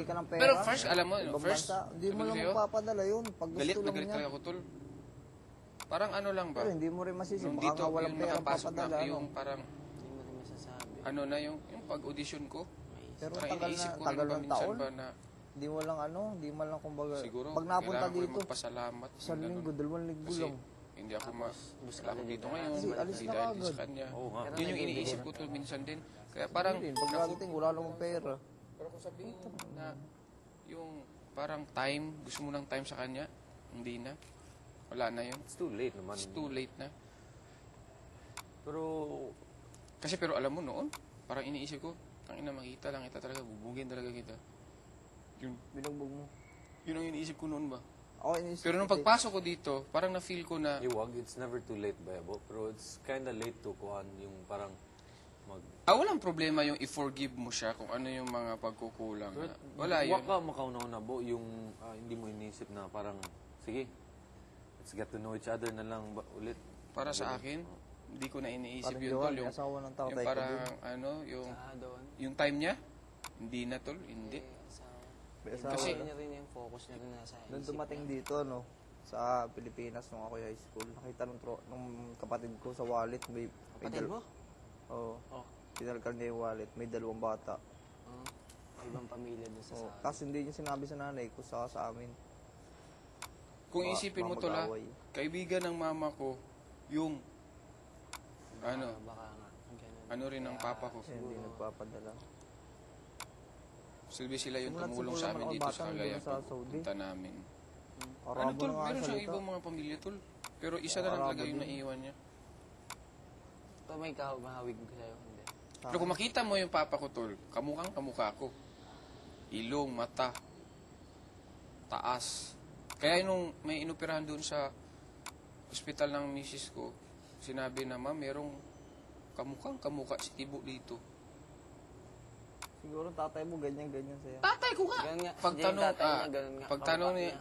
humingi ka ng pera. Pero first, alam mo, ibang first, bansa, hindi mo sabi ko lang sa'yo, magpapadala yun. Pag gusto galit na lang galit niya. talaga ako, tol. Parang ano lang ba? Pero hindi mo rin masisi. Nung Baka dito, nga walang yung pera nakapasok papadala. na yung parang, Hindi mo rin masasabi. ano na yung pag-audition ko. Pero Parang iniisip ko rin tagal ba ng minsan taon. ba na Hindi mo lang hindi mo lang kumbaga. siguro Pag napunta kailangan ko rin dito, magpasalamat. isang ganun. linggo, 2 linggo Kasi lang. hindi ako gusto wala ako ka dito din ngayon. Kasi alis Hindi na dahil din agad. sa kanya. Oo nga. Yun yung iniisip ko tol minsan din. Kaya parang, Pag darating, wala namang pera. pero kung sabihin na yung parang time, gusto mo ng time sa kanya, hindi na. Wala na yun. It's too late naman. It's too late na. Pero, Pero alam mo noon, parang iniisip ko, tangina makita lang kita talaga, bubugin talaga kita. Yun, Binugbog mo. yun ang iniisip ko noon ba? Ako iniisip Pero nung ko, pagpasok ko dito, parang na-feel ko na, iwag, it's never too late ba, pero it's kinda late to kuhan yung parang walang problema yung i-forgive mo siya kung ano yung mga pagkukulang. Na. Wala yun. Waka makauna-una bo yung hindi mo inisip na parang, sige, let's get to know each other na lang ulit. Para sa akin, hindi ko na iniisip parang yun, Johan, tol. may Yung, asawa ng tao yung tayo parang, ko Doon. yung time niya, hindi na, tol. Hindi. May Kasi- asawa na. niya rin yung focus niya rin nasa Nung isip dumating niya. dito, no, sa Pilipinas, nung ako high school, nakita nung kapatid ko sa wallet, may Kapatid mo? Oo. Oh. Pinalkal niya yung wallet, may 2 bata. Ibang pamilya doon sa Oo. sa... Kasi hindi niya sinabi sa nanay ko, sa amin. Kung isipin mo, tol, mag-away. kaibigan ng mama ko, yung, ano, Baka nga. Ganun. ano rin ng papa ko. Kasi hindi nagpapadala. Silbi sila yung Simulat tumulong siguro sa amin mga dito sa kabatan Cagayan doon sa Saudi. pagpunta namin. Arabo Ano, tol, na nga meron ang siyang salita. ibang mga pamilya, tol. Pero isa na lang Arabo talaga yung din. naiwan niya. Ito may mahawig ko sa'yo. Hindi. Pero kung makita mo yung papa ko, tol, kamukhang kamukha ko. Ilong, mata, taas. Kaya nung may inoperahan doon sa ospital ng misis ko, sinabi na, ma'am, merong kamukhang kamukha si Tibo dito. Siguro tatay mo ganyan-ganyan sa'yo. Tatay ko nga! Ganun nga. Pagtanong, Tatay niya, ganun nga.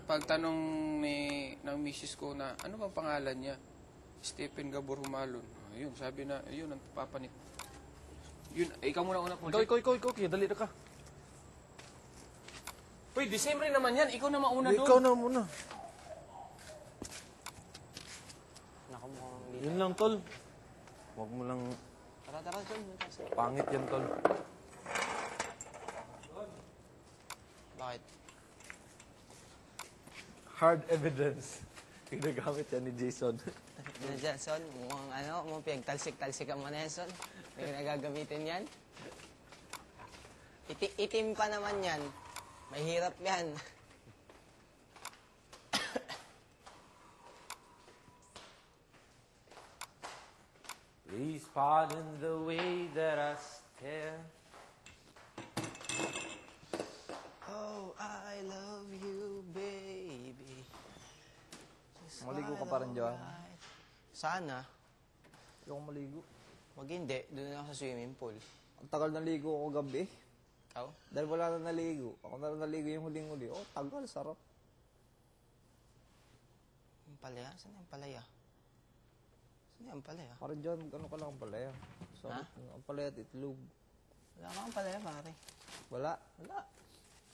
pagtanong ng misis ko na, ano bang pangalan niya? Stephen Gabor Humalon. Ayun, sabi na, ayun, ang papa ni... Yun, ikaw muna una po. Ikaw, dali na ka. Uy, December naman yan. Ikaw na mauna doon. Ikaw na muna. Naku, mukhang hindi. Yun lang, tol. Huwag mo lang, Tara, John. pangit yan, tol. Bakit? Hard evidence. Ginagamit yan ni Jason. Jason, mukhang pinagtalsik-talsik mo na yan, Son. May nagagamitin yan. Itim pa naman yan. Mahirap yan. Please pardon the way that I stare. Oh, I love you, baby. Just Maligo ka right pa rin, Johan? alright. Sana. Ayoko maligo. Wag hindi. Doon ako sa swimming pool. Ang tagal na ligo ako gabi. Ikaw? Dahil wala na naligo. Ako na lang naligo yung huling-huli. Oh, tagal, sarap. Yung palaya? Saan yung palaya? Saan yung palaya? Parang dyan, ano ka lang ang palaya. Sarap. Ang palaya at itlog. Wala kang palaya, pare. Wala. Wala.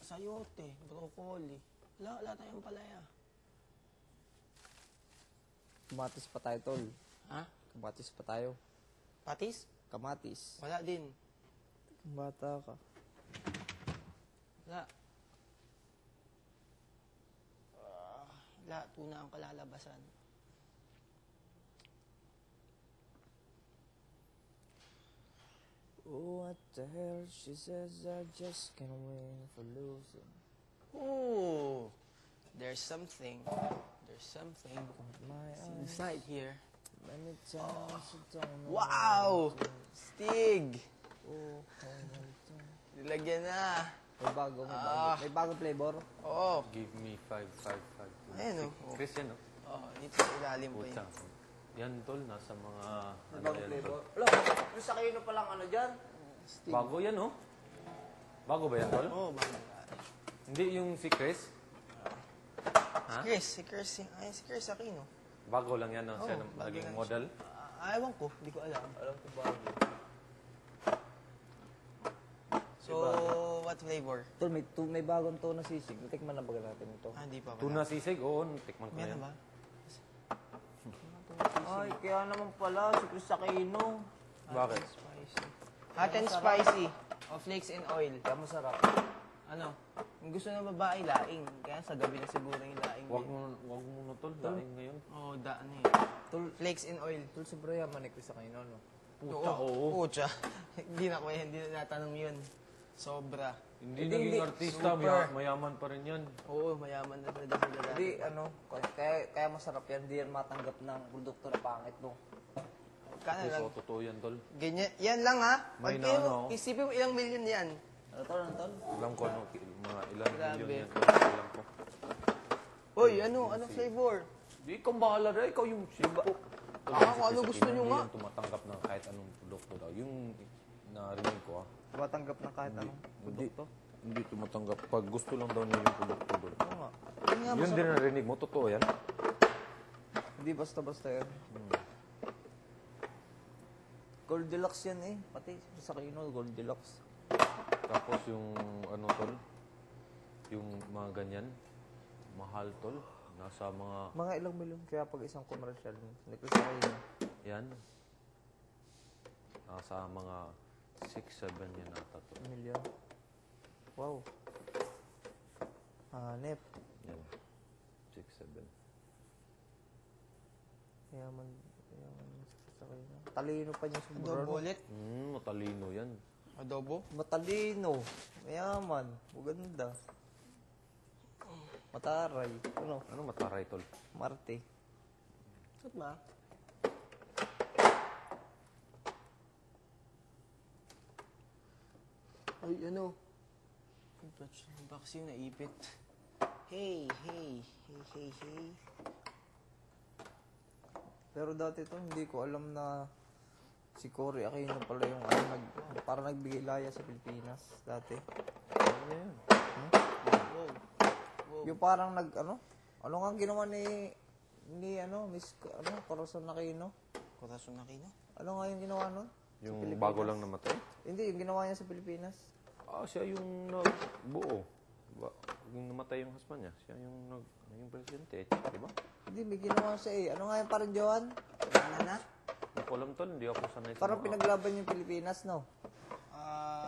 Sayote, broccoli. Wala tayong palaya. Kamatis pa tayo, tol. Ha? Kamatis pa tayo. Patis? Kamatis. Wala din. Bata ka. Wala. Wala. Tuna ang kalalabasan. Oh, what the hell? She says I just can't win for losing. Ooh. There's something. There's something My eyes, inside here. many times I don't know. Wow! Stig! Oh, Nilagyan na. may bago, may bago. May bagong flavor. Oo. Give me 5. Ayan, oh. Chris, yan, no? Oh, dito sa ilalim pa Puta. yun. Yan, tol, nasa mga... May ano bagong yan, flavor. tol? Wala, yung sa kayo na palang ano dyan. Bago yan, no? Bago ba yan, tol? Oo, bago. Hindi yung si Chris? Ha? Si Chris Aquino. Bago lang yan, no? Siya Oo, bago naging lang model? Ewan ko, hindi ko alam. Alam ko bago. So, what What flavor? Tol, may bagong tuna sisig. Tikman na ba natin ito? Ah, di pa pala. Tuna sisig, oo, tikman ko na Meron yan. ba? Ay, kaya naman pala, si Chris Aquino. Bakit? Spicy. Hot and spicy. O flakes in oil. Kaya masarap. Ano? Kung gusto ng babae, laing. Kaya sa gabi na siguro yung laing. Wag mo na tol, daing ngayon. Oo, daan eh. Tol, Flakes in oil. tol, sobrang yaman ni Chris Aquino, no? Puta, oo. Pucha. hindi na natanong yun. Sobra. Hindi Hindi, naging artista, super. mayaman pa rin yan. Oo, mayaman na talaga sa lalaki. Hindi, ano, kaya masarap yan. Hindi yan matanggap ng produkto na pangit, no? Kana lang. So, totoo yan, tol. Ganyan. Yan lang ha. May Pag kayo, naano ako. isipin mo ilang milyon yan. Ano, tol, ano, tol? Alam ko ano, mga ilan Grabe. milyon yan. Alam ko. Uy, anong flavor? Di ikaw bahala rin, ikaw yung simpo. Kung ano gusto nyo nga. Hindi yung tumatanggap ng kahit anong produkto daw. Yung narinig ko Matanggap ng kahit anong produkto. Hindi tumatanggap. Pag gusto lang daw niya yung produkto doon. Oo nga. Yun din narinig mo, totoo yan. Hindi basta-basta yan. Gold Deluxe yan eh. Pati sa Aquino, Gold Deluxe. Tapos yung ano tol, yung mga ganyan, mahal tol. Nasa mga, Mga ilang milyon kaya pag isang commercial ni Chris Aquino. yan. Nasa mga 6-7 yan ata tol. Milyon. Wow. Hanep. Yan. 6-7. Yaman sa Aquino. Talino pa niya Adobo sobra. ulit. Matalino yan. Adobo. Matalino. Mayaman. Maganda. Mataray. Ano? Ano mataray tol? Marte. Saan ba? Ay, ano? Vaccine naipit. Hey, hey, hey, hey, hey. Pero dati to, hindi ko alam na si Cory Aquino pala yung ano, para nagbigay laya sa Pilipinas dati. Ano yan? Wow. Yung parang ano nga ginawa ni Miss Corazon Aquino? Corazon Aquino? Ano nga yung ginawa nun? Yung Pilipinas. bago lang namatay? Hindi, yung ginawa niya sa Pilipinas. Siya yung nagbuo. Yung namatay yung husband niya. Siya yung naging presidente. Di ba? Hindi, may ginawa siya eh. Ano nga yung parang Johan? Ano na? Hindi ko alam tol, hindi ako sanay sa Parang mga- pinaglaban yung Pilipinas, no?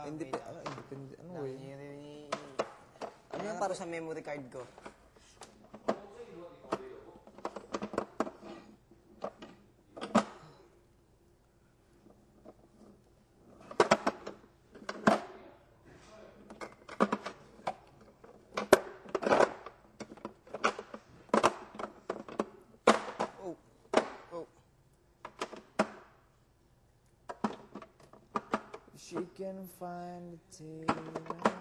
Independent. Ano eh? Ano yan para sa memory card ko? Oh. Oh. She can find the tail.